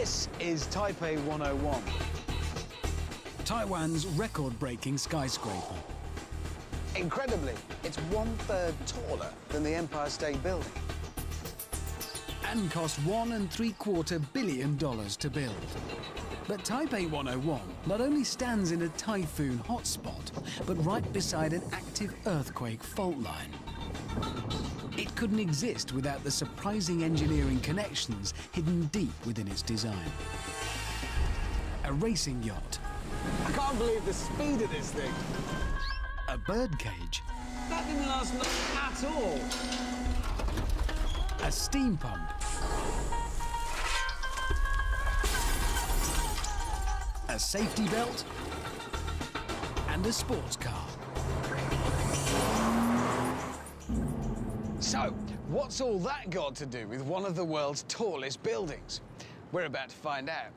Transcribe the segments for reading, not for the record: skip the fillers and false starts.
This is Taipei 101. Taiwan's record-breaking skyscraper. Incredibly, it's 1/3 taller than the Empire State Building. And cost $1.75 billion to build. But Taipei 101 not only stands in a typhoon hotspot, but right beside an active earthquake fault line. It couldn't exist without the surprising engineering connections hidden deep within its design. A racing yacht. I can't believe the speed of this thing. A birdcage. That didn't last long at all. A steam pump. A safety belt. And a sports car. So, what's all that got to do with one of the world's tallest buildings? We're about to find out.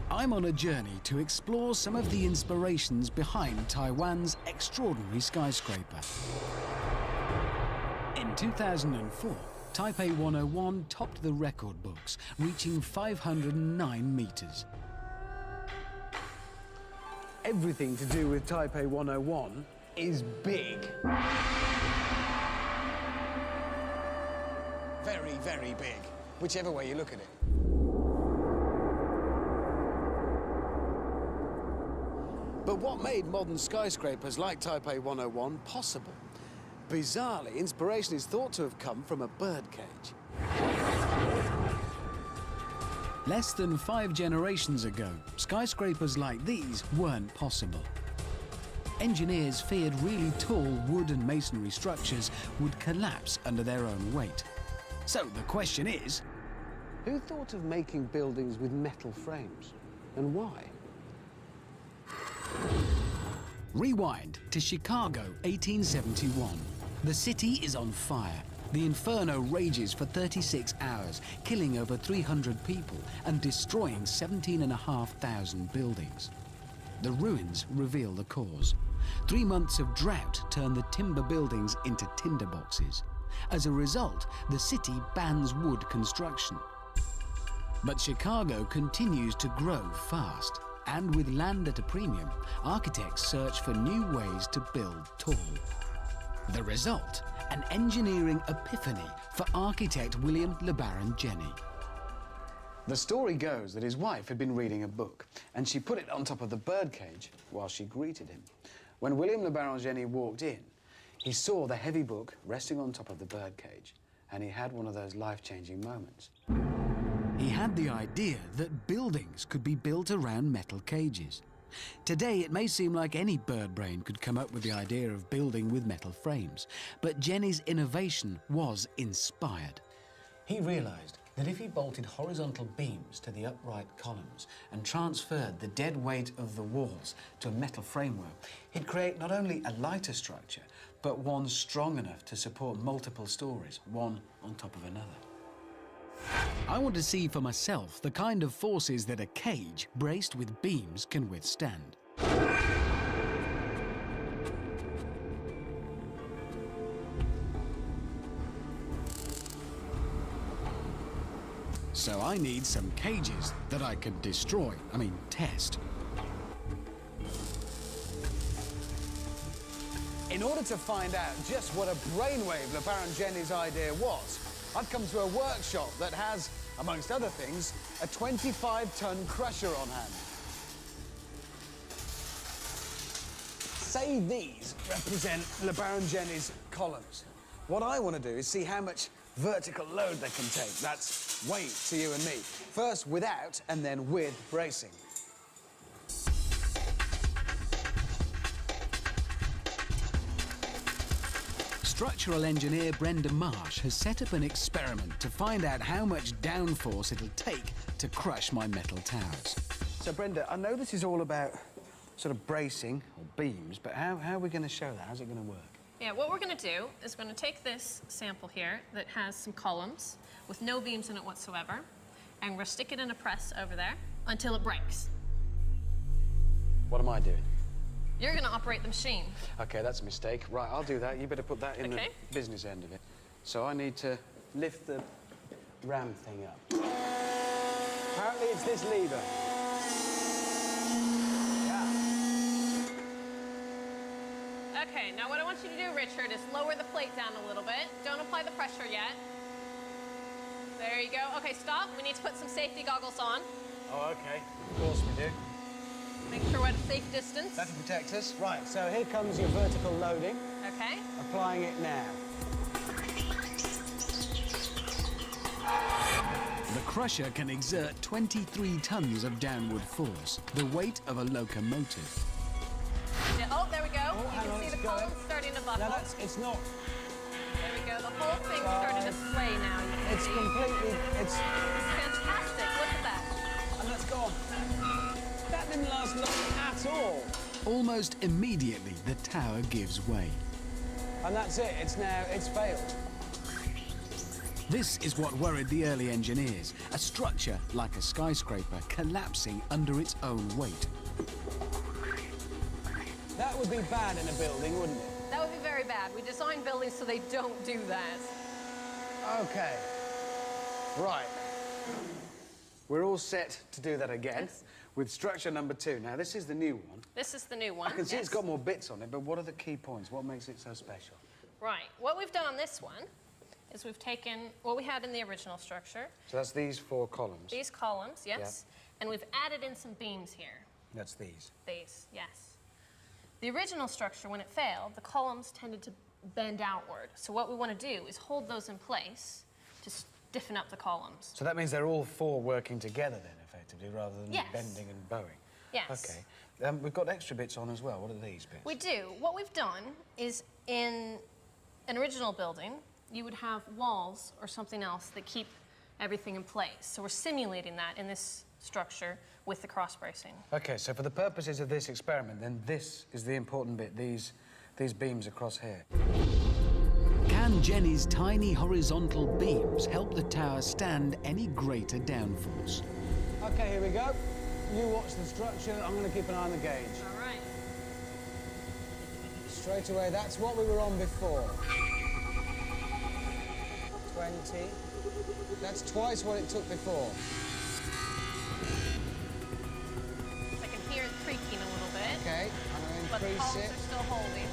I'm on a journey to explore some of the inspirations behind Taiwan's extraordinary skyscraper. In 2004, Taipei 101 topped the record books, reaching 509 meters. Everything to do with Taipei 101 is big. Very, very big, whichever way you look at it. But what made modern skyscrapers like Taipei 101 possible? Bizarrely, inspiration is thought to have come from a birdcage. Less than 5 generations ago, skyscrapers like these weren't possible. Engineers feared really tall wood and masonry structures would collapse under their own weight. So the question is, who thought of making buildings with metal frames, and why? Rewind to Chicago, 1871. The city is on fire. The inferno rages for 36 hours, killing over 300 people and destroying 17,500 buildings. The ruins reveal the cause. 3 months of drought turn the timber buildings into tinderboxes. As a result, the city bans wood construction. But Chicago continues to grow fast. And with land at a premium, architects search for new ways to build tall. The result, an engineering epiphany for architect William LeBaron Jenney. The story goes that his wife had been reading a book, and she put it on top of the birdcage while she greeted him. When William LeBaron Jenney walked in, he saw the heavy book resting on top of the birdcage, and he had one of those life-changing moments. He had the idea that buildings could be built around metal cages. Today, it may seem like any bird brain could come up with the idea of building with metal frames, but Jenney's innovation was inspired. He realized that if he bolted horizontal beams to the upright columns and transferred the dead weight of the walls to a metal framework, he'd create not only a lighter structure, but one strong enough to support multiple stories, one on top of another. I want to see for myself the kind of forces that a cage braced with beams can withstand. So I need some cages that I can test. In order to find out just what a brainwave LeBaron Jenney's idea was, I've come to a workshop that has, amongst other things, a 25-ton crusher on hand. Say these represent LeBaron Jenney's columns. What I want to do is see how much vertical load they can take. That's weight to you and me. First without and then with bracing. Structural engineer Brenda Marsh has set up an experiment to find out how much downforce it'll take to crush my metal towers. So, Brenda, I know this is all about sort of bracing or beams, but how are we going to show that? How's it going to work? Yeah, what we're going to do is we're going to take this sample here that has some columns with no beams in it whatsoever, and we're stick it in a press over there until it breaks. What am I doing? You're gonna operate the machine. Okay, that's a mistake. Right, I'll do that. You better put that in Okay. the business end of it. So I need to lift the ram thing up. Apparently it's this lever. Yeah. Okay, now what I want you to do, Richard, is lower the plate down a little bit. Don't apply the pressure yet. There you go. Okay, stop. We need to put some safety goggles on. Oh, okay. Of course we do. Make sure we're at a safe distance. That'll protect us. Right, so here comes your vertical loading. Okay. Applying it now. The crusher can exert 23 tons of downward force, the weight of a locomotive. Oh, there we go. Oh, You hang can on, see it's the going. columns starting to buckle. No, it's not. There we go. The whole thing's starting to sway now. You can It's see. completely. It's fantastic. Look at that. And that's gone. That didn't last long at all. Almost immediately, the tower gives way. And that's it. It's failed. This is what worried the early engineers, a structure like a skyscraper collapsing under its own weight. That would be bad in a building, wouldn't it? That would be very bad. We design buildings so they don't do that. Okay. Right. We're all set to do that again Yes. with structure number 2. Now, this is the new one. This is the new one. I can see yes. it's got more bits on it, but what are the key points? What makes it so special? Right. What we've done on this one is we've taken what we had in the original structure, So that's these 4 columns. these columns, yes, and we've added in some beams here. That's these. These, yes. The original structure, when it failed, the columns tended to bend outward. So what we want to do is hold those in place to stiffen up the columns. So that means they're all 4 working together then, effectively, rather than Yes. bending and bowing. Yes. Okay. We've got extra bits on as well. What are these bits? We do. What we've done is in an original building, you would have walls or something else that keep everything in place. So we're simulating that in this structure with the cross bracing. Okay, so for the purposes of this experiment, then this is the important bit, these beams across here. Can Jenny's tiny horizontal beams help the tower stand any greater downforce? Okay, here we go. You watch the structure, I'm going to keep an eye on the gauge. All right. Straight away, that's what we were on before. 20. That's twice what it took before. I can hear it creaking a little bit, Okay, I'm going but to the increase columns it. are still holding.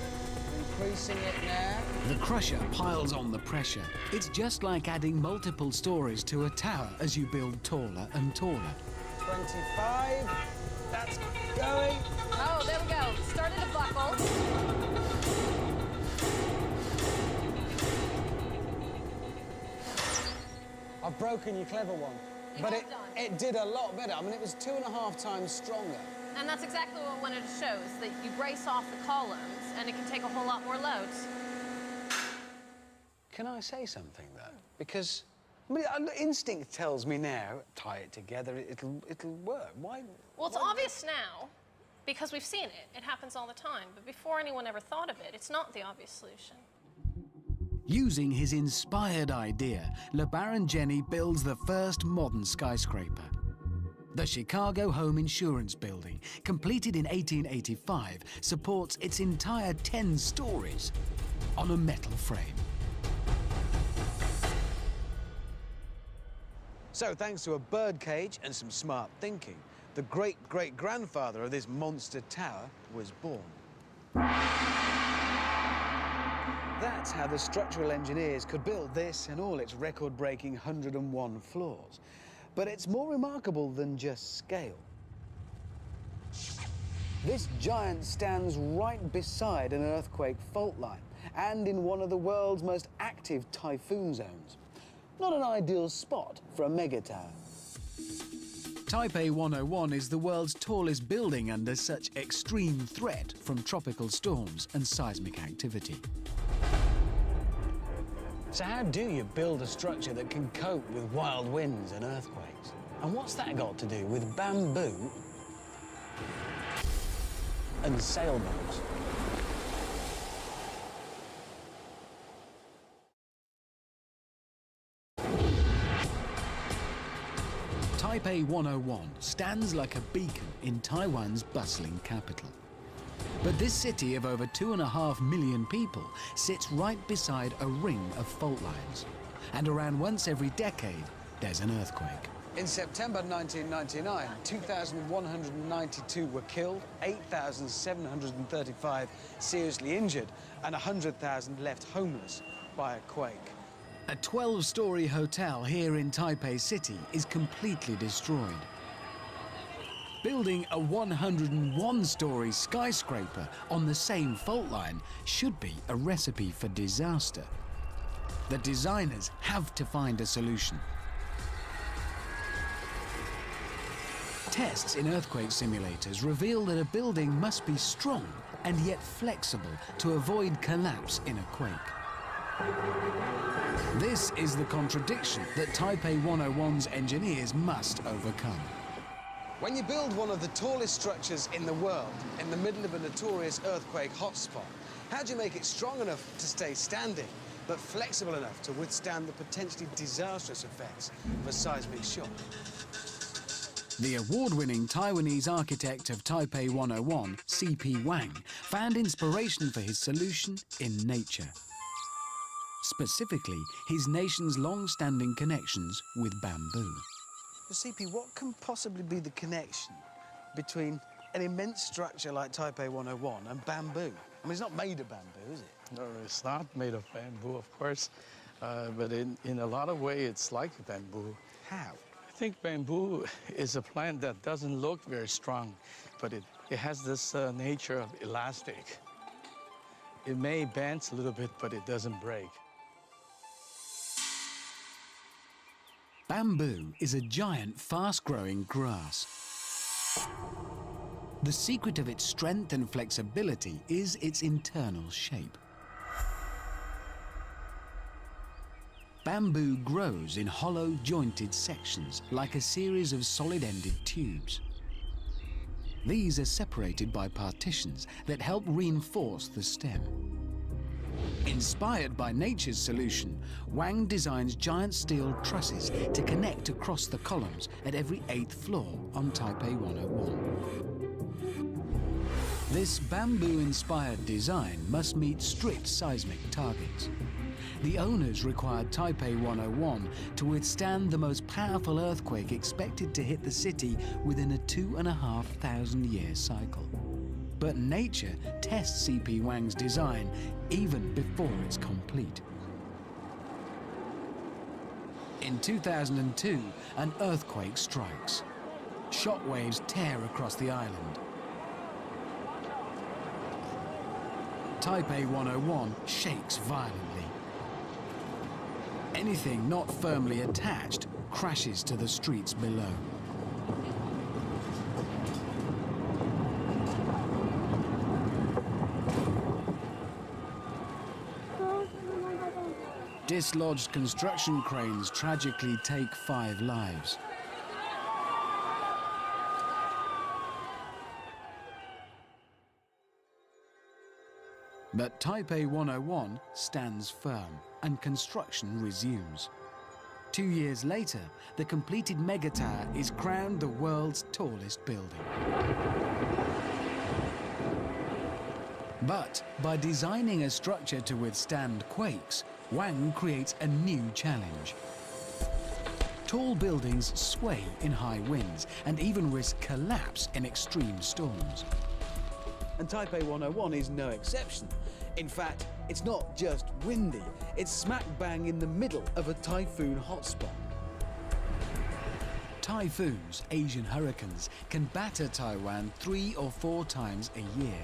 Increasing it now. The crusher piles on the pressure. It's just like adding multiple stories to a tower as you build taller and taller. 25. That's going. Oh, there we go. Started to buckle. I've broken your clever one. You But have it, done. it did a lot better. I mean, it was 2.5 times stronger. And that's exactly what we wanted to show, is that you brace off the columns and it can take a whole lot more loads. Can I say something, though? Because, I mean, instinct tells me now, tie it together, it'll work. Why? Well, it's why- obvious now because we've seen it. It happens all the time. But before anyone ever thought of it, it's not the obvious solution. Using his inspired idea, LeBaron Jenny builds the first modern skyscraper. The Chicago Home Insurance Building, completed in 1885, supports its entire 10 stories on a metal frame. So, thanks to a birdcage and some smart thinking, the great-great-grandfather of this monster tower was born. That's how the structural engineers could build this and all its record-breaking 101 floors. But it's more remarkable than just scale. This giant stands right beside an earthquake fault line and in one of the world's most active typhoon zones. Not an ideal spot for a mega tower. Taipei 101 is the world's tallest building under such extreme threat from tropical storms and seismic activity. So how do you build a structure that can cope with wild winds and earthquakes? And what's that got to do with bamboo and sailboats? Taipei 101 stands like a beacon in Taiwan's bustling capital. But this city of over 2.5 million people sits right beside a ring of fault lines. And around once every decade, there's an earthquake. In September 1999, 2,192 were killed, 8,735 seriously injured, and 100,000 left homeless by a quake. A 12-story hotel here in Taipei City is completely destroyed. Building a 101-story skyscraper on the same fault line should be a recipe for disaster. The designers have to find a solution. Tests in earthquake simulators reveal that a building must be strong and yet flexible to avoid collapse in a quake. This is the contradiction that Taipei 101's engineers must overcome. When you build one of the tallest structures in the world in the middle of a notorious earthquake hotspot, how do you make it strong enough to stay standing, but flexible enough to withstand the potentially disastrous effects of a seismic shock? The award-winning Taiwanese architect of Taipei 101, C.P. Wang, found inspiration for his solution in nature. Specifically, his nation's long-standing connections with bamboo. But CP, what can possibly be the connection between an immense structure like Taipei 101 and bamboo? I mean, it's not made of bamboo, is it? No, it's not made of bamboo, of course, but in a lot of ways, it's like bamboo. How? I think bamboo is a plant that doesn't look very strong, but it has this nature of elastic. It may bend a little bit, but it doesn't break. Bamboo is a giant, fast-growing grass. The secret of its strength and flexibility is its internal shape. Bamboo grows in hollow, jointed sections, like a series of solid-ended tubes. These are separated by partitions that help reinforce the stem. Inspired by nature's solution, Wang designs giant steel trusses to connect across the columns at every 8th floor on Taipei 101. This bamboo-inspired design must meet strict seismic targets. The owners required Taipei 101 to withstand the most powerful earthquake expected to hit the city within a 2,500-year cycle. But nature tests C.P. Wang's design even before it's complete. In 2002, an earthquake strikes. Shockwaves tear across the island. Taipei 101 shakes violently. Anything not firmly attached crashes to the streets below. Dislodged construction cranes tragically take 5 lives. But Taipei 101 stands firm and construction resumes. 2 years later, the completed megatower is crowned the world's tallest building. But by designing a structure to withstand quakes, Wang creates a new challenge. Tall buildings sway in high winds and even risk collapse in extreme storms. And Taipei 101 is no exception. In fact, it's not just windy, it's smack bang in the middle of a typhoon hotspot. Typhoons, Asian hurricanes, can batter Taiwan 3 or 4 times a year.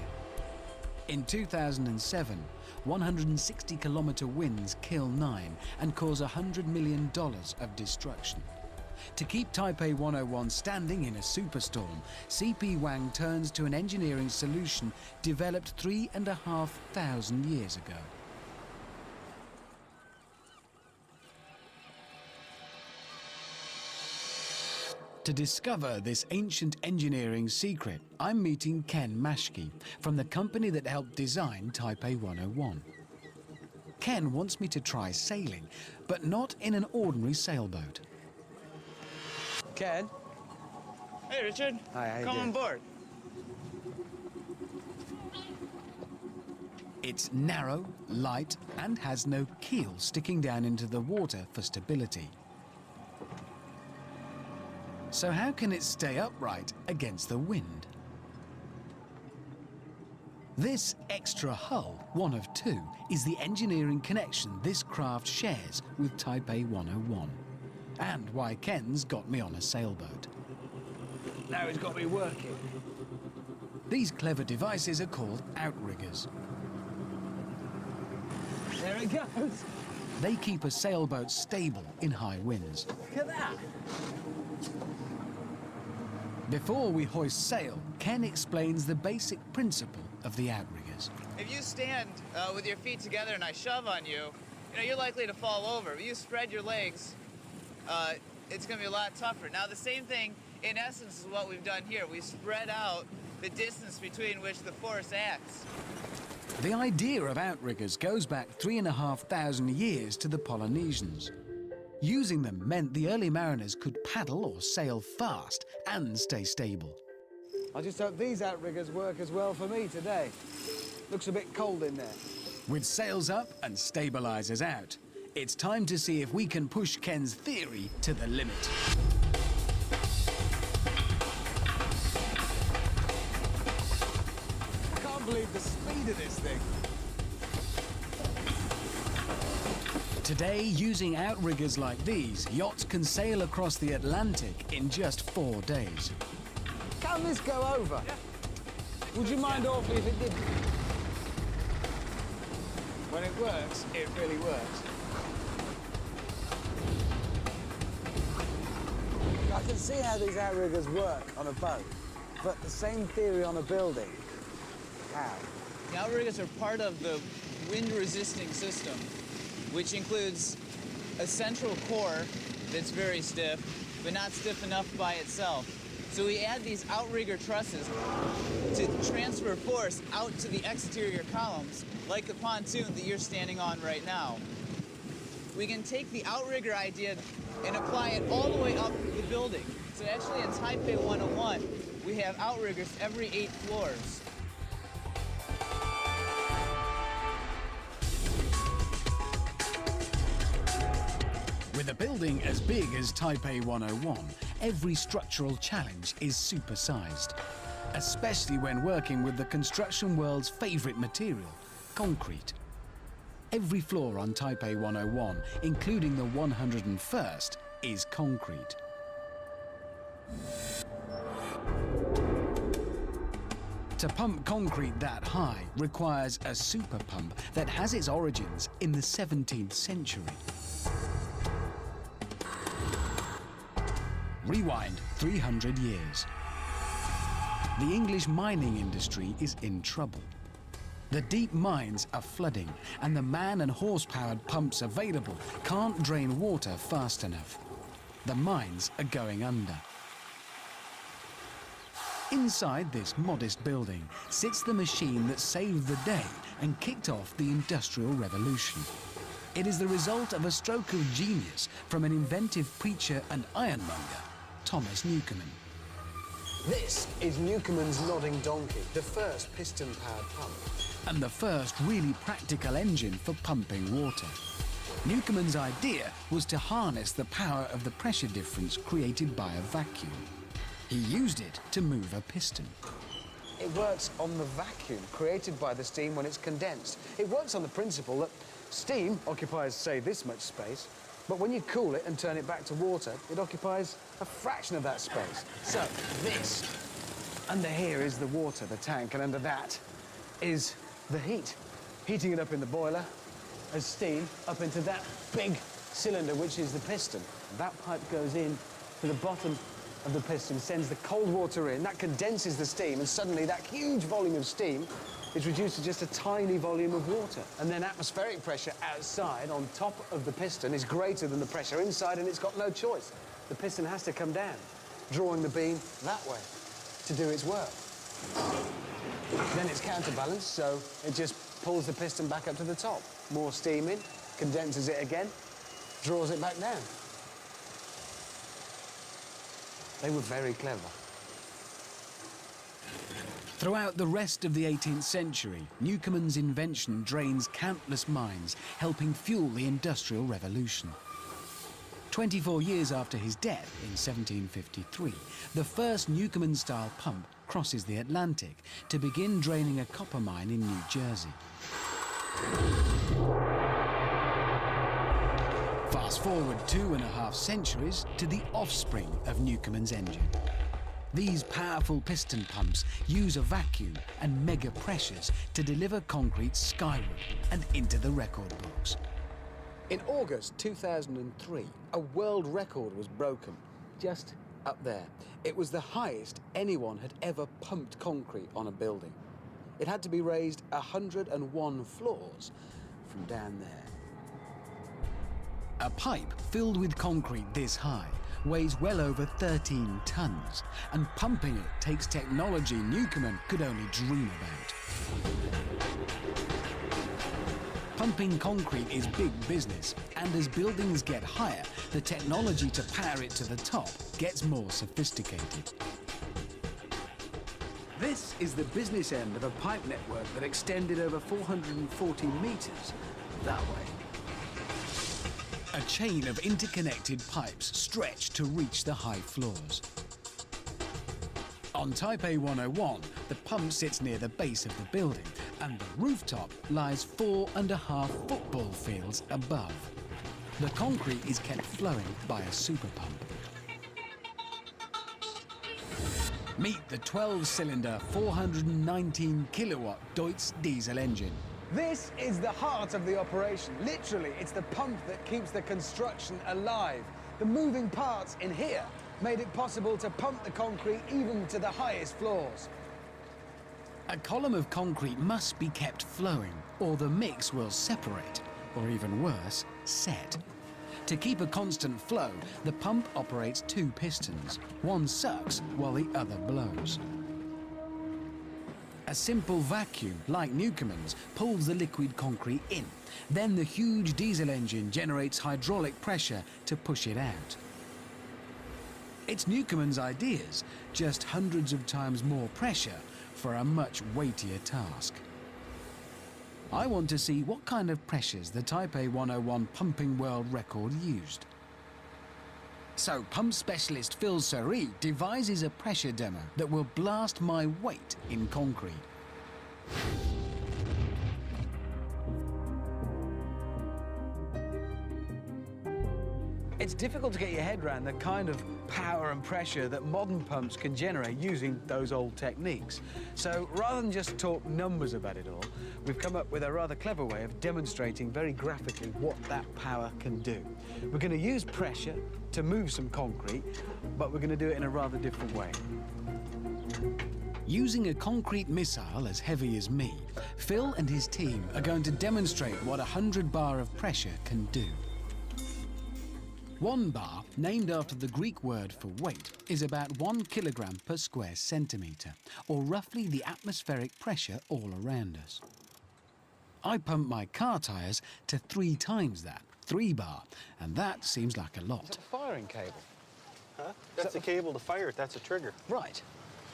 In 2007, 160-kilometer winds kill 9 and cause $100 million of destruction. To keep Taipei 101 standing in a superstorm, C.P. Wang turns to an engineering solution developed 3,500 years ago. To discover this ancient engineering secret, I'm meeting Ken Mashke from the company that helped design Taipei 101. Ken wants me to try sailing, but not in an ordinary sailboat. Ken? Hey, Richard. Hi, how you Come doing? on board. It's narrow, light, and has no keel sticking down into the water for stability. So how can it stay upright against the wind? This extra hull, one of two, is the engineering connection this craft shares with Taipei 101, and why Ken's got me on a sailboat. Now it's got me working. These clever devices are called outriggers. There it goes. They keep a sailboat stable in high winds. Look at that. Before we hoist sail, Ken explains the basic principle of the outriggers. If you stand with your feet together and I shove on you, you're likely to fall over. If you spread your legs, it's going to be a lot tougher. Now, the same thing, in essence, is what we've done here. We spread out the distance between which the force acts. The idea of outriggers goes back 3,500 years to the Polynesians. Using them meant the early mariners could paddle or sail fast and stay stable. I just hope these outriggers work as well for me today. Looks a bit cold in there. With sails up and stabilizers out, it's time to see if we can push Ken's theory to the limit. I can't believe the speed of this thing. Today, using outriggers like these, yachts can sail across the Atlantic in just 4 days. Can this go over? Yeah. Would you mind awfully if it didn't? When it works, it really works. I can see how these outriggers work on a boat, but the same theory on a building. How? The outriggers are part of the wind-resisting system, which includes a central core that's very stiff, but not stiff enough by itself. So we add these outrigger trusses to transfer force out to the exterior columns, like the pontoon that you're standing on right now. We can take the outrigger idea and apply it all the way up the building. So actually in Taipei 101, we have outriggers every 8 floors. With a building as big as Taipei 101, every structural challenge is supersized, especially when working with the construction world's favorite material, concrete. Every floor on Taipei 101, including the 101st, is concrete. To pump concrete that high requires a super pump that has its origins in the 17th century. Rewind 300 years. The English mining industry is in trouble. The deep mines are flooding, and the man and horse-powered pumps available can't drain water fast enough. The mines are going under. Inside this modest building sits the machine that saved the day and kicked off the Industrial Revolution. It is the result of a stroke of genius from an inventive preacher and ironmonger, Thomas Newcomen. This is Newcomen's Nodding Donkey, the first piston-powered pump. And the first really practical engine for pumping water. Newcomen's idea was to harness the power of the pressure difference created by a vacuum. He used it to move a piston. It works on the vacuum created by the steam when it's condensed. It works on the principle that steam occupies, say, this much space, but when you cool it and turn it back to water, it occupies a fraction of that space. So this, under here is the water, the tank, and under that is the heat. Heating it up in the boiler as steam up into that big cylinder, which is the piston. That pipe goes in to the bottom of the piston, sends the cold water in, that condenses the steam, and suddenly that huge volume of steam is reduced to just a tiny volume of water. And then atmospheric pressure outside on top of the piston is greater than the pressure inside, and it's got no choice. The piston has to come down, drawing the beam that way to do its work. Then it's counterbalanced, so it just pulls the piston back up to the top. More steam in, condenses it again, draws it back down. They were very clever. Throughout the rest of the 18th century, Newcomen's invention drains countless minds, helping fuel the Industrial Revolution. 24 years after his death in 1753, the first Newcomen-style pump crosses the Atlantic to begin draining a copper mine in New Jersey. Fast forward 2.5 centuries to the offspring of Newcomen's engine. These powerful piston pumps use a vacuum and mega pressures to deliver concrete skyward and into the record books. In August 2003, a world record was broken, just up there. It was the highest anyone had ever pumped concrete on a building. It had to be raised 101 floors from down there. A pipe filled with concrete this high weighs well over 13 tons, and pumping it takes technology Newcomen could only dream about. Pumping concrete is big business, and as buildings get higher, the technology to power it to the top gets more sophisticated. This is the business end of a pipe network that extended over 440 meters that way. A chain of interconnected pipes stretch to reach the high floors. On Taipei 101, the pump sits near the base of the building, and the rooftop lies 4.5 football fields above. The concrete is kept flowing by a super pump. Meet the 12-cylinder, 419 kilowatt Deutz diesel engine. This is the heart of the operation. Literally, it's the pump that keeps the construction alive. The moving parts in here made it possible to pump the concrete even to the highest floors. A column of concrete must be kept flowing, or the mix will separate, or even worse, set. To keep a constant flow, the pump operates 2 pistons. One sucks while the other blows. A simple vacuum, like Newcomen's, pulls the liquid concrete in. Then the huge diesel engine generates hydraulic pressure to push it out. It's Newcomen's ideas, just hundreds of times more pressure for a much weightier task. I want to see what kind of pressures the Taipei 101 pumping world record used. So pump specialist Phil Suri devises a pressure demo that will blast my weight in concrete. It's difficult to get your head around the kind of power and pressure that modern pumps can generate using those old techniques. So rather than just talk numbers about it all, we've come up with a rather clever way of demonstrating very graphically what that power can do. We're going to use pressure to move some concrete, but we're going to do it in a rather different way. Using a concrete missile as heavy as me, Phil and his team are going to demonstrate what 100 bar of pressure can do. 1 bar, named after the Greek word for weight, is about 1 kilogram per square centimetre, or roughly the atmospheric pressure all around us. I pump my car tyres to 3 times that, 3 bar, and that seems like a It's lot. a firing cable. Huh? That's a cable to fire it. That's a trigger. Right.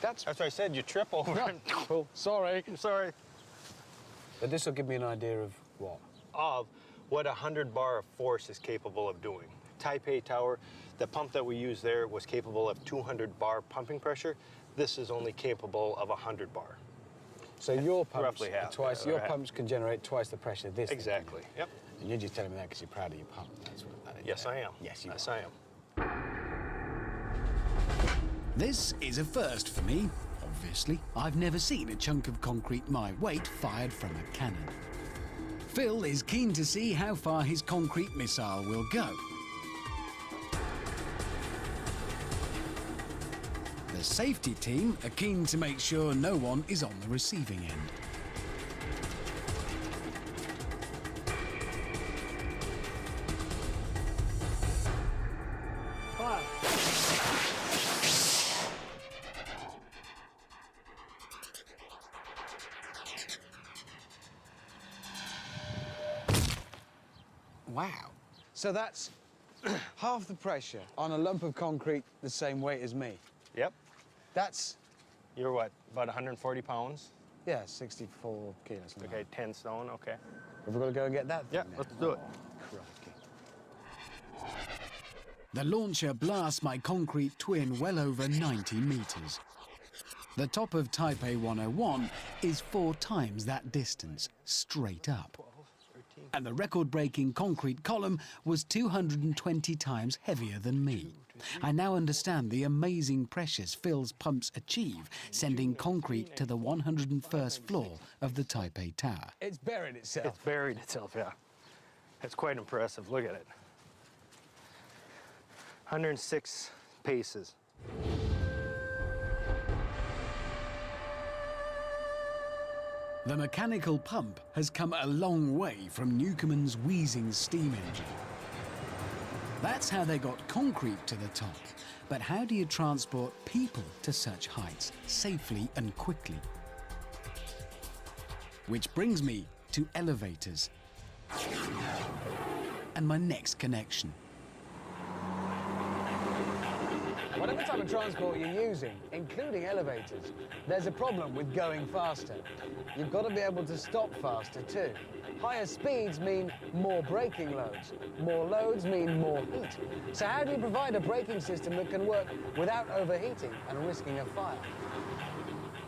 That's That's what I said. You trip over it. well, sorry. I'm sorry. But this will give me an idea of what? Of what 100 bar of force is capable of doing. Taipei Tower, the pump that we used there was capable of 200 bar pumping pressure. This is only capable of 100 bar. So your pumps Roughly half, twice. yeah, Your right. pumps can generate twice the pressure this thing can Exactly. do. Yep. And you're just telling me that because you're proud of your pump. That's what that is. Yes, I am. Yes, you Yes, are. I am. This is a first for me, obviously. I've never seen a chunk of concrete my weight fired from a cannon. Phil is keen to see how far his concrete missile will go. The safety team are keen to make sure no one is on the receiving end. Wow. So that's half the pressure on a lump of concrete the same weight as me. Yep. That's, You're what, about 140 pounds? yeah, 64 kilos. something Okay, like 10 stone, okay. that. Have we got to go and get that thing Yeah, now? let's do it. Crikey. The launcher blasts my concrete twin well over 90 meters. The top of Taipei 101 is 4 times that distance, straight up. And the record-breaking concrete column was 220 times heavier than me. I now understand the amazing pressures Phil's pumps achieve, sending concrete to the 101st floor of the Taipei Tower. It's buried itself. It's buried itself, yeah. It's quite impressive, look at it. 106 paces. The mechanical pump has come a long way from Newcomen's wheezing steam engine. That's how they got concrete to the top. But how do you transport people to such heights safely and quickly? Which brings me to elevators and my next connection. Whatever type of transport you're using, including elevators, there's a problem with going faster. You've got to be able to stop faster too. Higher speeds mean more braking loads. More loads mean more heat. So how do you provide a braking system that can work without overheating and risking a fire?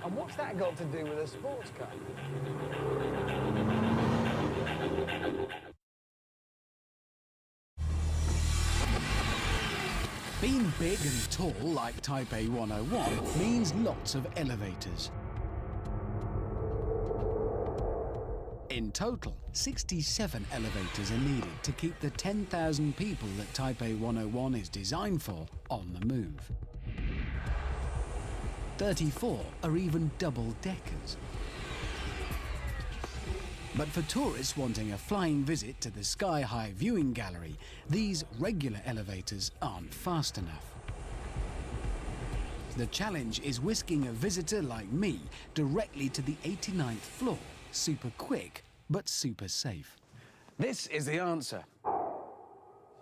And what's that got to do with a sports car? Being big and tall like Taipei 101 means lots of elevators. In total, 67 elevators are needed to keep the 10,000 people that Taipei 101 is designed for on the move. 34 are even double-deckers. But for tourists wanting a flying visit to the sky-high viewing gallery, these regular elevators aren't fast enough. The challenge is whisking a visitor like me directly to the 89th floor, super quick, but super safe. This is the answer.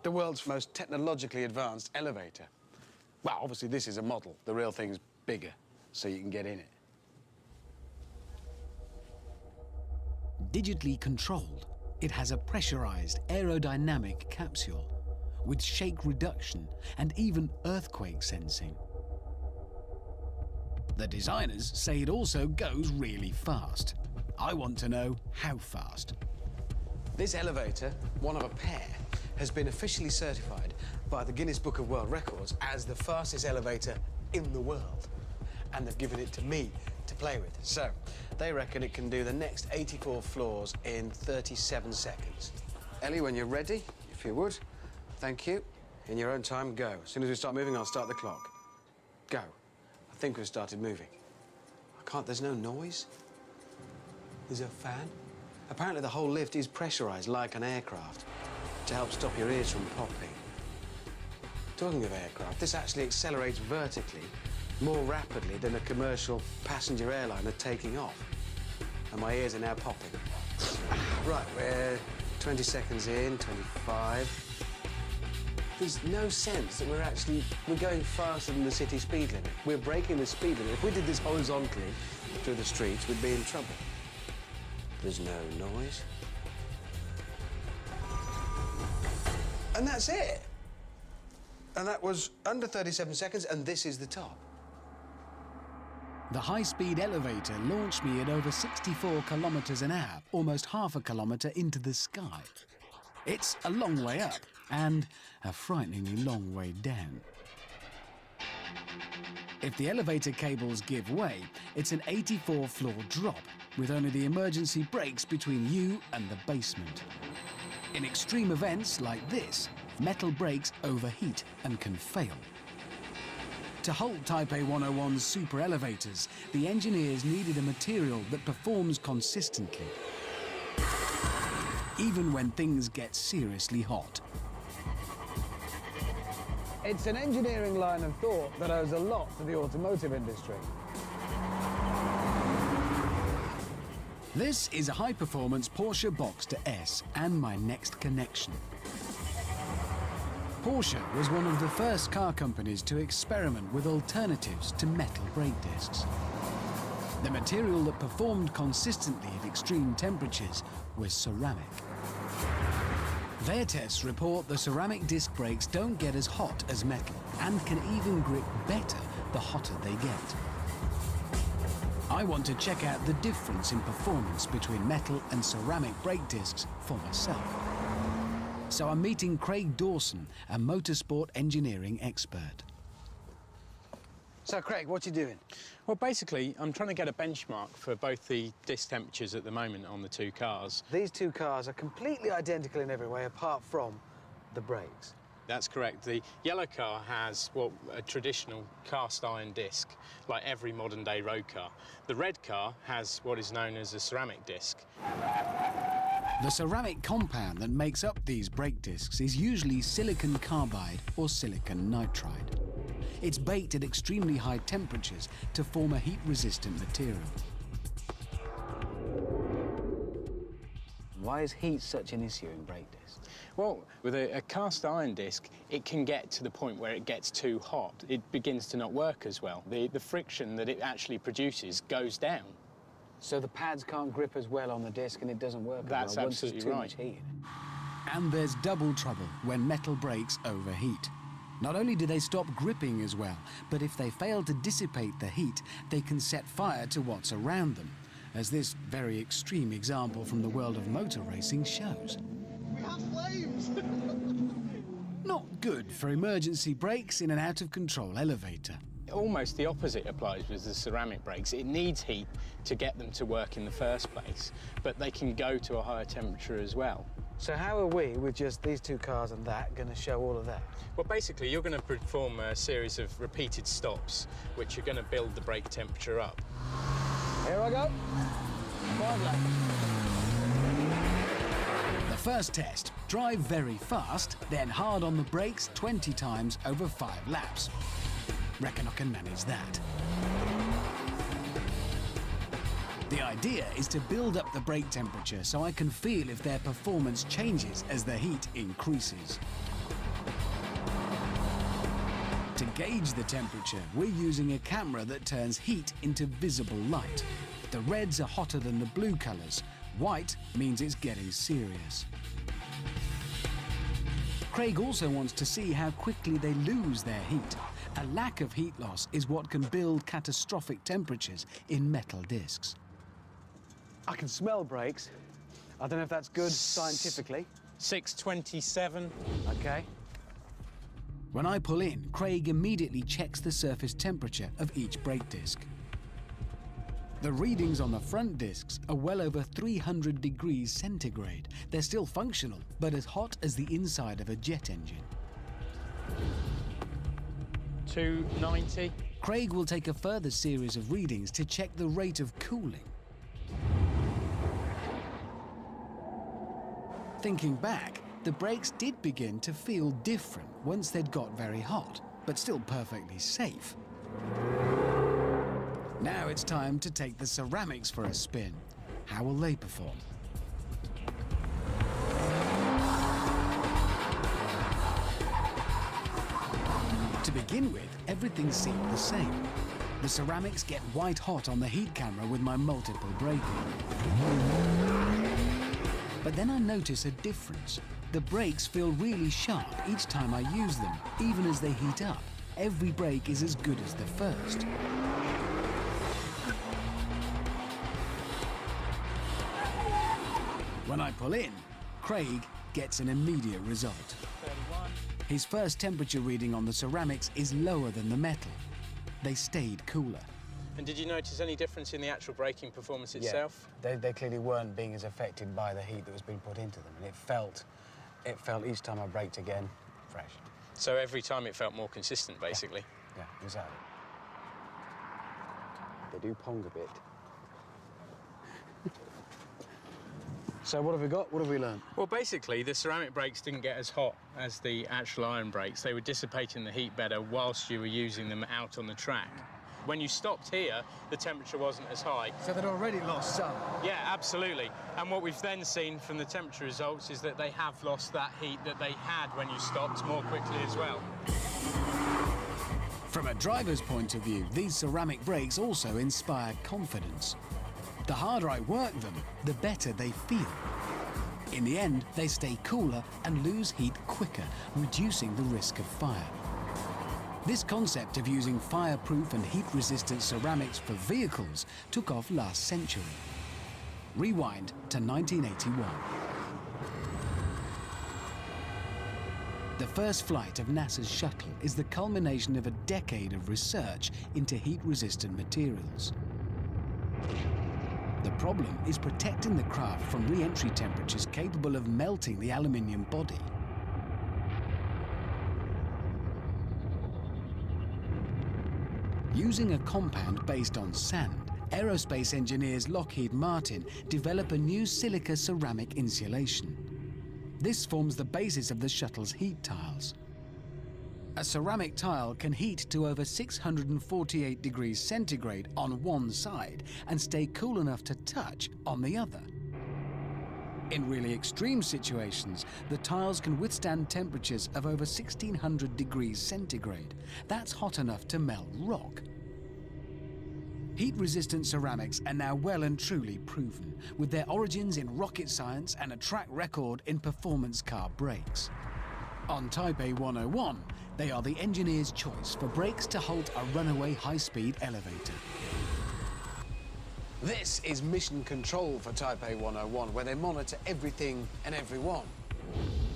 The world's most technologically advanced elevator. Well, obviously this is a model. The real thing's bigger, so you can get in it. Digitally controlled, it has a pressurized aerodynamic capsule with shake reduction and even earthquake sensing. The designers say it also goes really fast. I want to know how fast. This elevator, one of a pair, has been officially certified by the Guinness Book of World Records as the fastest elevator in the world. And they've given it to me to play with. So, they reckon it can do the next 84 floors in 37 seconds. Ellie, when you're ready, if you would, thank you. In your own time, go. As soon as we start moving, I'll start the clock. Go. I think we've started moving. There's no noise. There's a fan. Apparently the whole lift is pressurized like an aircraft to help stop your ears from popping. Talking of aircraft, this actually accelerates vertically more rapidly than a commercial passenger airliner taking off. And my ears are now popping. Right, we're 20 seconds in, 25. There's no sense that we're going faster than the city speed limit. We're breaking the speed limit. If we did this horizontally through the streets, we'd be in trouble. There's no noise. And that's it. And that was under 37 seconds, and this is the top. The high-speed elevator launched me at over 64 kilometers an hour, almost half a kilometer into the sky. It's a long way up and a frighteningly long way down. If the elevator cables give way, it's an 84-floor drop with only the emergency brakes between you and the basement. In extreme events like this, metal brakes overheat and can fail. To halt Taipei 101's super elevators, the engineers needed a material that performs consistently, even when things get seriously hot. It's an engineering line of thought that owes a lot to the automotive industry. This is a high-performance Porsche Boxster S and my next connection. Porsche was one of the first car companies to experiment with alternatives to metal brake discs. The material that performed consistently at extreme temperatures was ceramic. Their tests report the ceramic disc brakes don't get as hot as metal and can even grip better the hotter they get. I want to check out the difference in performance between metal and ceramic brake discs for myself. So I'm meeting Craig Dawson, a motorsport engineering expert. So, Craig, what you doing? Well, basically, I'm trying to get a benchmark for both the disc temperatures at the moment on the two cars. These two cars are completely identical in every way, apart from the brakes. That's correct. The yellow car has a traditional cast iron disc, like every modern day road car. The red car has what is known as a ceramic disc. The ceramic compound that makes up these brake discs is usually silicon carbide or silicon nitride. It's baked at extremely high temperatures to form a heat-resistant material. Why is heat such an issue in brake discs? Well, with a cast iron disc, it can get to the point where it gets too hot. It begins to not work as well. The friction that it actually produces goes down. So the pads can't grip as well on the disc and it doesn't work That's as well once there's absolutely too right. much heat in it. And there's double trouble when metal brakes overheat. Not only do they stop gripping as well, but if they fail to dissipate the heat, they can set fire to what's around them, as this very extreme example from the world of motor racing shows. We have flames! Not good for emergency brakes in an out-of-control elevator. Almost the opposite applies with the ceramic brakes. It needs heat to get them to work in the first place, but they can go to a higher temperature as well. So how are we, with just these two cars and that, going to show all of that? Well, basically, you're going to perform a series of repeated stops, which are going to build the brake temperature up. Here I go. 5 laps. The first test, drive very fast, then hard on the brakes 20 times over 5 laps. Reckon I can manage that. The idea is to build up the brake temperature so I can feel if their performance changes as the heat increases. To gauge the temperature, we're using a camera that turns heat into visible light. The reds are hotter than the blue colours. White means it's getting serious. Craig also wants to see how quickly they lose their heat. A lack of heat loss is what can build catastrophic temperatures in metal discs. I can smell brakes. I don't know if that's good scientifically. 627. Okay. When I pull in, Craig immediately checks the surface temperature of each brake disc. The readings on the front discs are well over 300 degrees centigrade. They're still functional, but as hot as the inside of a jet engine. 290. Craig will take a further series of readings to check the rate of cooling. Thinking back, the brakes did begin to feel different once they'd got very hot, but still perfectly safe. Now it's time to take the ceramics for a spin. How will they perform? To begin with, everything seemed the same. The ceramics get white hot on the heat camera with my multiple braking. But then I notice a difference. The brakes feel really sharp each time I use them, even as they heat up. Every brake is as good as the first. When I pull in, Craig gets an immediate result. 31. His first temperature reading on the ceramics is lower than the metal. They stayed cooler. And did you notice any difference in the actual braking performance itself? Yeah, they clearly weren't being as affected by the heat that was being put into them, and it felt each time I braked again, fresh. So every time it felt more consistent, basically. Yeah, exactly. They do pong a bit. So what have we got? What have we learned? Well, basically, the ceramic brakes didn't get as hot as the actual iron brakes. They were dissipating the heat better whilst you were using them out on the track. When you stopped here, the temperature wasn't as high. So they'd already lost some. Yeah, absolutely. And what we've then seen from the temperature results is that they have lost that heat that they had when you stopped more quickly as well. From a driver's point of view, these ceramic brakes also inspire confidence. The harder I work them, the better they feel. In the end, they stay cooler and lose heat quicker, reducing the risk of fire. This concept of using fireproof and heat-resistant ceramics for vehicles took off last century. Rewind to 1981. The first flight of NASA's shuttle is the culmination of a decade of research into heat-resistant materials. The problem is protecting the craft from re-entry temperatures capable of melting the aluminium body. Using a compound based on sand, aerospace engineers Lockheed Martin develop a new silica ceramic insulation. This forms the basis of the shuttle's heat tiles. A ceramic tile can heat to over 648 degrees centigrade on one side and stay cool enough to touch on the other. In really extreme situations, the tiles can withstand temperatures of over 1600 degrees centigrade. That's hot enough to melt rock. Heat-resistant ceramics are now well and truly proven, with their origins in rocket science and a track record in performance car brakes. On Taipei 101, they are the engineer's choice for brakes to halt a runaway high-speed elevator. This is mission control for Taipei 101, where they monitor everything and everyone.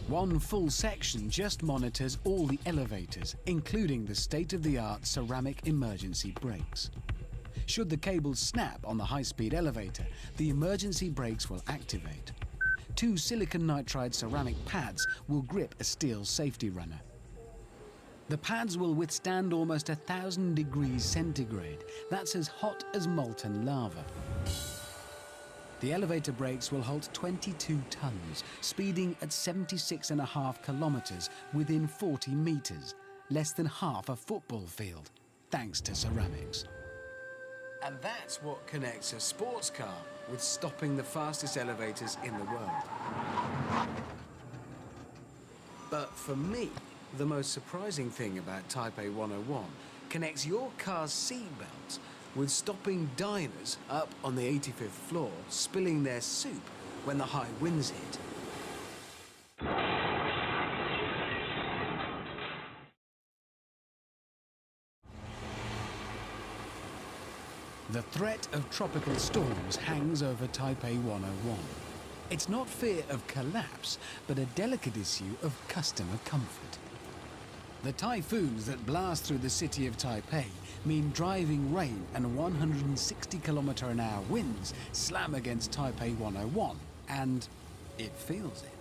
One full section just monitors all the elevators, including the state-of-the-art ceramic emergency brakes. Should the cables snap on the high-speed elevator, the emergency brakes will activate. 2 silicon nitride ceramic pads will grip a steel safety runner. The pads will withstand almost 1,000 degrees centigrade. That's as hot as molten lava. The elevator brakes will hold 22 tons, speeding at 76.5 kilometers within 40 meters, less than half a football field, thanks to ceramics. And that's what connects a sports car with stopping the fastest elevators in the world. But for me, the most surprising thing about Taipei 101 connects your car's seatbelts with stopping diners up on the 85th floor spilling their soup when the high winds hit. The threat of tropical storms hangs over Taipei 101. It's not fear of collapse, but a delicate issue of customer comfort. The typhoons that blast through the city of Taipei mean driving rain and 160-kilometer-an-hour winds slam against Taipei 101, and it feels it.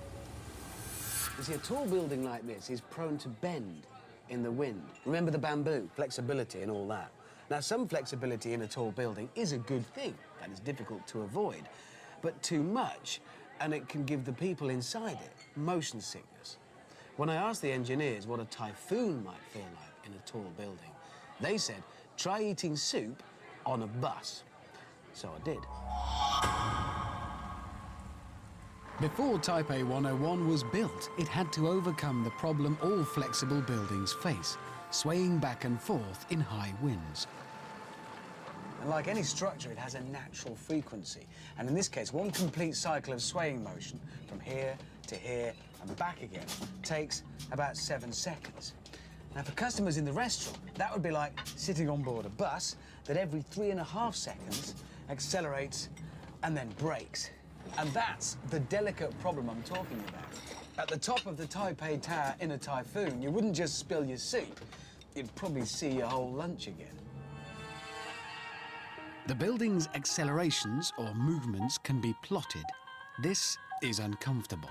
You see, a tall building like this is prone to bend in the wind. Remember the bamboo, flexibility and all that. Now, some flexibility in a tall building is a good thing. That is difficult to avoid. But too much, and it can give the people inside it motion sickness. When I asked the engineers what a typhoon might feel like in a tall building, they said, try eating soup on a bus. So I did. Before Taipei 101 was built, it had to overcome the problem all flexible buildings face, swaying back and forth in high winds. And like any structure, it has a natural frequency. And in this case, one complete cycle of swaying motion from here to here and back again takes about 7 seconds. Now, for customers in the restaurant, that would be like sitting on board a bus that every 3.5 seconds accelerates and then brakes. And that's the delicate problem I'm talking about. At the top of the Taipei Tower in a typhoon, you wouldn't just spill your soup, you'd probably see your whole lunch again. The building's accelerations or movements can be plotted. This is uncomfortable.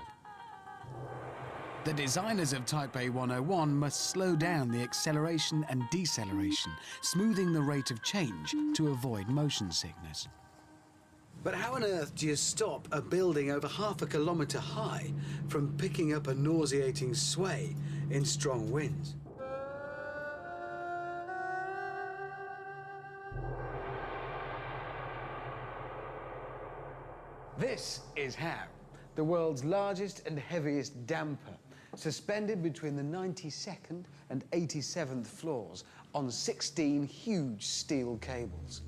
The designers of Taipei 101 must slow down the acceleration and deceleration, smoothing the rate of change to avoid motion sickness. But how on earth do you stop a building over half a kilometre high from picking up a nauseating sway in strong winds? is how. The world's largest and heaviest damper, suspended between the 92nd and 87th floors on 16 huge steel cables.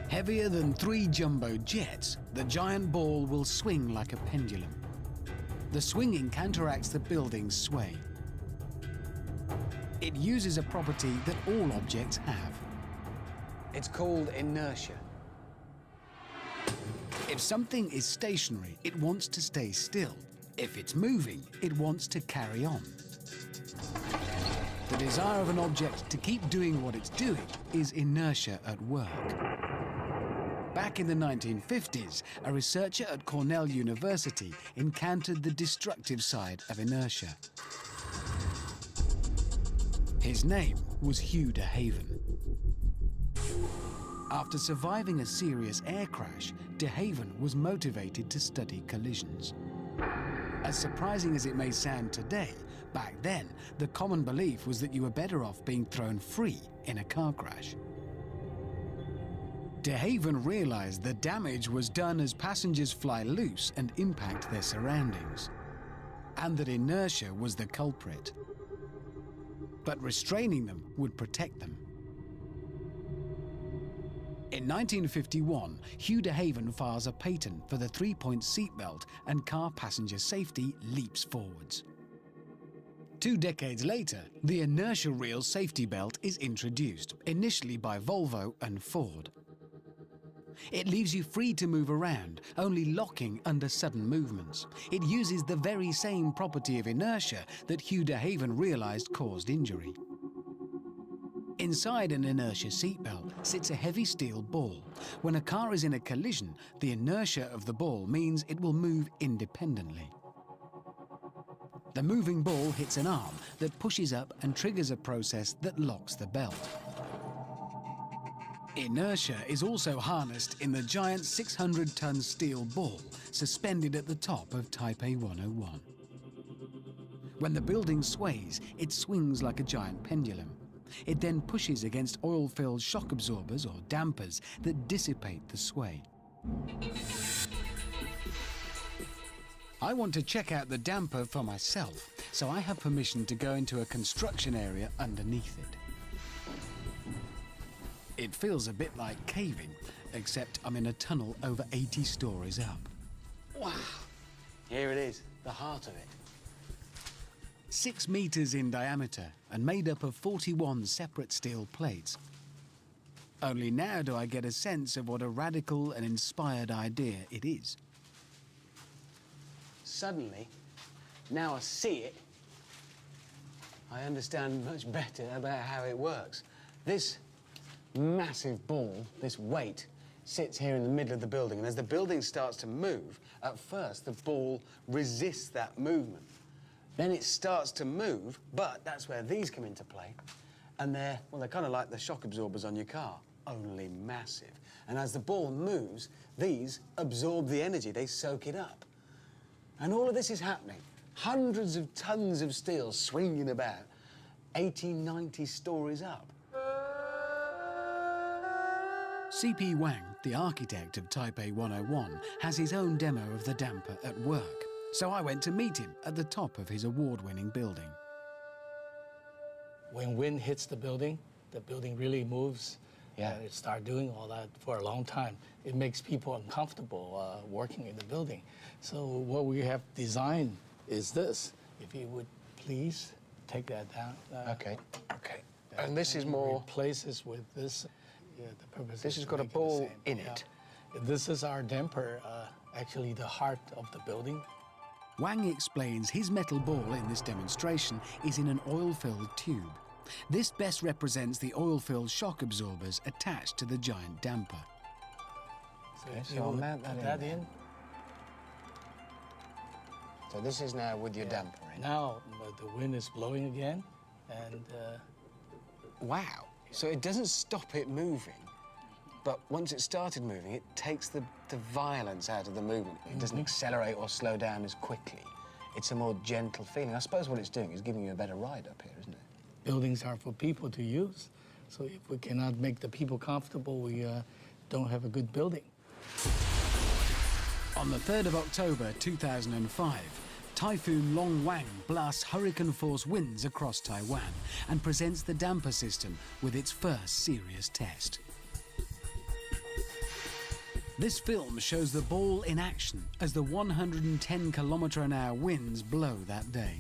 Heavier than 3 jumbo jets, the giant ball will swing like a pendulum. The swinging counteracts the building's sway. It uses a property that all objects have. It's called inertia. If something is stationary, it wants to stay still. If it's moving, it wants to carry on. The desire of an object to keep doing what it's doing is inertia at work. Back in the 1950s, a researcher at Cornell University encountered the destructive side of inertia. His name was Hugh de Haven. After surviving a serious air crash, de Haven was motivated to study collisions. As surprising as it may sound today, back then, the common belief was that you were better off being thrown free in a car crash. De Haven realized the damage was done as passengers fly loose and impact their surroundings, and that inertia was the culprit. But restraining them would protect them. In 1951, Hugh de Haven files a patent for the 3-point seatbelt, and car passenger safety leaps forwards. 2 decades later, the inertia reel safety belt is introduced, initially by Volvo and Ford. It leaves you free to move around, only locking under sudden movements. It uses the very same property of inertia that Hugh de Haven realized caused injury. Inside an inertia seatbelt sits a heavy steel ball. When a car is in a collision, the inertia of the ball means it will move independently. The moving ball hits an arm that pushes up and triggers a process that locks the belt. Inertia is also harnessed in the giant 600-ton steel ball suspended at the top of Taipei 101. When the building sways, it swings like a giant pendulum. It then pushes against oil-filled shock absorbers or dampers that dissipate the sway. I want to check out the damper for myself, so I have permission to go into a construction area underneath it. It feels a bit like caving, except I'm in a tunnel over 80 stories up. Wow. Here it is, the heart of it. 6 meters in diameter and made up of 41 separate steel plates. Only now do I get a sense of what a radical and inspired idea it is. Suddenly, now I see it, I understand much better about how it works. This massive ball, this weight, sits here in the middle of the building, and as the building starts to move, at first the ball resists that movement. Then it starts to move, but that's where these come into play. And they're kind of like the shock absorbers on your car, only massive. And as the ball moves, these absorb the energy, they soak it up. And all of this is happening. Hundreds of tons of steel swinging about, 80, 90 stories up. C.P. Wang, the architect of Taipei 101, has his own demo of the damper at work. So I went to meet him at the top of his award-winning building. When wind hits the building really moves. Yeah. And it starts doing all that for a long time. It makes people uncomfortable working in the building. So what we have designed is this. If you would please take that down. Okay. And this is more... Replace this with this. Yeah, the purpose This is has to got a make it the ball same. in Yeah. it. This is our damper, actually the heart of the building. Wang explains his metal ball in this demonstration is in an oil-filled tube. This best represents the oil-filled shock absorbers attached to the giant damper. Okay, if so you I'll would mount that put in that there. in. So this is now with your damper in. Now the wind is blowing again, and Wow. So it doesn't stop it moving, but once it started moving, it takes the violence out of the movement. It doesn't accelerate or slow down as quickly. It's a more gentle feeling. I suppose what it's doing is giving you a better ride up here, isn't it? buildings are for people to use. So if we cannot make the people comfortable, we don't have a good building. On the 3rd of October 2005, Typhoon Long Wang blasts hurricane-force winds across Taiwan and presents the damper system with its first serious test. This film shows the ball in action as the 110 km/h winds blow that day.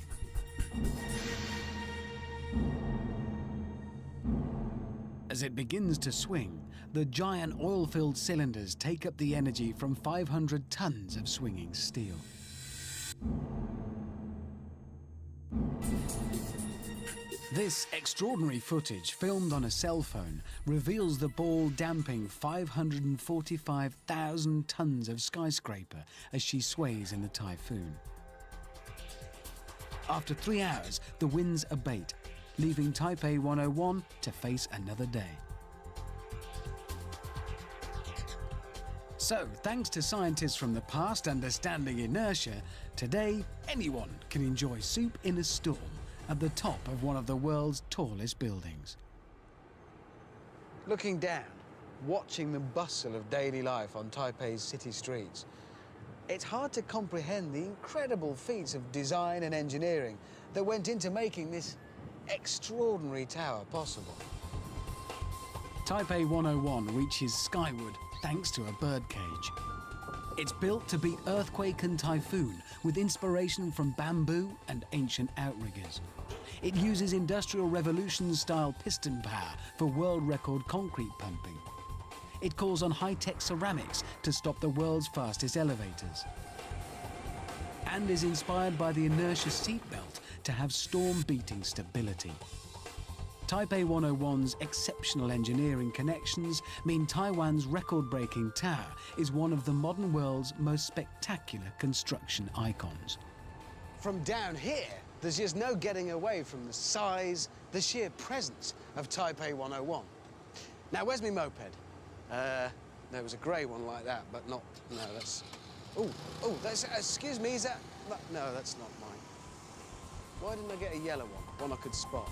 As it begins to swing, the giant oil-filled cylinders take up the energy from 500 tons of swinging steel. This extraordinary footage, filmed on a cell phone, reveals the ball damping 545,000 tons of skyscraper as she sways in the typhoon. After 3 hours, the winds abate, leaving Taipei 101 to face another day. So, thanks to scientists from the past understanding inertia, today anyone can enjoy soup in a storm at the top of one of the world's tallest buildings. Looking down, watching the bustle of daily life on Taipei's city streets, it's hard to comprehend the incredible feats of design and engineering that went into making this extraordinary tower possible. Taipei 101 reaches skyward thanks to a birdcage. It's built to beat earthquake and typhoon with inspiration from bamboo and ancient outriggers. It uses Industrial Revolution-style piston power for world record concrete pumping. It calls on high-tech ceramics to stop the world's fastest elevators. And is inspired by the inertia seatbelt to have storm-beating stability. Taipei 101's exceptional engineering connections mean Taiwan's record-breaking tower is one of the modern world's most spectacular construction icons. From down here, there's just no getting away from the size, the sheer presence of Taipei 101. Now, where's my moped? There was a grey one like that, but not, no, that's, that's, excuse me, is that, no, that's not mine. Why didn't I get a yellow one I could spot?